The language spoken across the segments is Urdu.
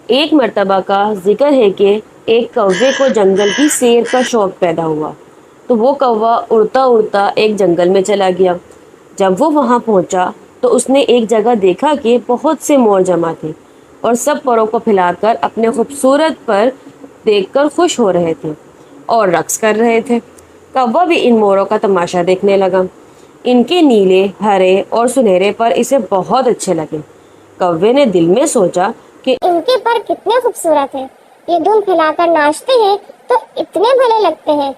ایک مرتبہ کا ذکر ہے کہ ایک کوے کو جنگل کی سیر کا شوق پیدا ہوا تو وہ کوہ اڑتا اڑتا ایک جنگل میں چلا گیا۔ جب وہ وہاں پہنچا تو اس نے ایک جگہ دیکھا کہ بہت سے مور جمع تھے اور سب پروں کو پھیلا کر اپنے خوبصورت پر دیکھ کر خوش ہو رہے تھے اور رقص کر رہے تھے۔ کوہ بھی ان موروں کا تماشا دیکھنے لگا۔ ان کے نیلے، ہرے اور سنہرے پر اسے بہت اچھے لگے۔ کوے نے دل میں سوچا کہ ان کے پر کتنے خوبصورت ہیں، یہ دھن پھیلا کر ناچتے ہیں تو اتنے بھلے لگتے ہیں۔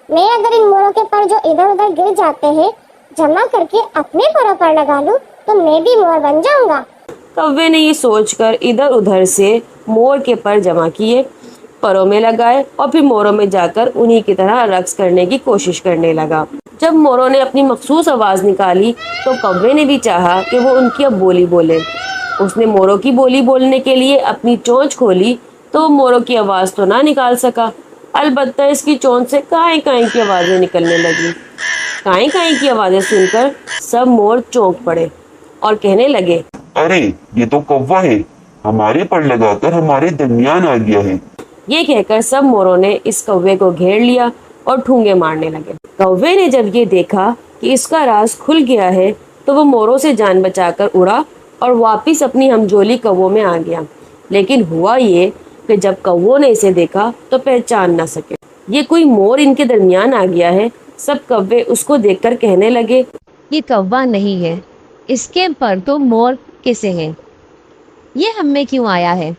میں اگر ان موروں کے پر جو ادھر ادھر گر جاتے ہیں جمع کر کے اپنے پروں پر لگا لوں تو میں بھی مور بن جاؤں گا۔ کوے نے یہ سوچ کر ادھر ادھر سے مور کے پر جمع کیے، پروں میں لگائے اور پھر موروں میں جا کر انہی کی طرح رقص کرنے کی کوشش کرنے لگا۔ جب موروں نے اپنی مخصوص آواز نکالی تو کوے نے بھی چاہا کہ وہ ان کی اب بولی بولے۔ اس نے موروں کی بولی بولنے کے لیے اپنی چونچ کھولی تو وہ موروں کی آواز تو نہ نکال سکا، البتہ اس کی چونچ سے کائیں کائیں کی آوازیں نکلنے لگی۔ کائیں کائیں کی آوازیں سن کر سب مور چونک پڑے اور کہنے لگے، ارے یہ تو کوہ ہے، ہمارے پر لگا کر ہمارے درمیان آ گیا ہے۔ یہ کہہ کر سب موروں نے اس کوے کو گھیر لیا اور ٹھونگے مارنے لگے۔ کوے نے جب یہ دیکھا کہ اس کا راز کھل گیا ہے تو وہ موروں سے جان بچا کر اڑا اور واپس اپنی ہمجولی کووں میں آ گیا۔ لیکن ہوا یہ کہ جب کووں نے اسے دیکھا تو پہچان نہ سکے۔ یہ کوئی مور ان کے درمیان آ گیا ہے۔ سب کوے اس کو دیکھ کر کہنے لگے، یہ کوہ نہیں ہے، اس کے پر تو مور کیسے ہیں؟ یہ ہم میں کیوں آیا ہے؟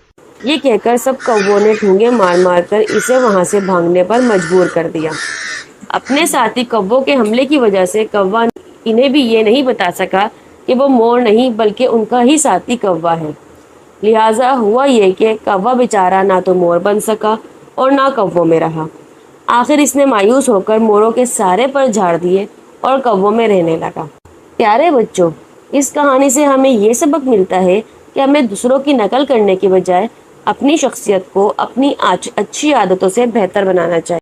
یہ کہہ کر سب کووں نے ٹھونگے مار مار کر اسے وہاں سے بھاگنے پر مجبور کر دیا۔ اپنے ساتھی کووں کے حملے کی وجہ سے کوہ انہیں بھی یہ نہیں بتا سکا کہ وہ مور نہیں بلکہ ان کا ہی ساتھی کوہ ہے۔ لہٰذا ہوا یہ کہ کوہ بیچارہ نہ تو مور بن سکا اور نہ کووں میں رہا۔ آخر اس نے مایوس ہو کر موروں کے سارے پر جھاڑ دیے اور کووں میں رہنے لگا۔ پیارے بچوں، اس کہانی سے ہمیں یہ سبق ملتا ہے کہ ہمیں دوسروں کی نقل کرنے کی بجائے اپنی شخصیت کو اپنی اچھی عادتوں سے بہتر بنانا چاہیے۔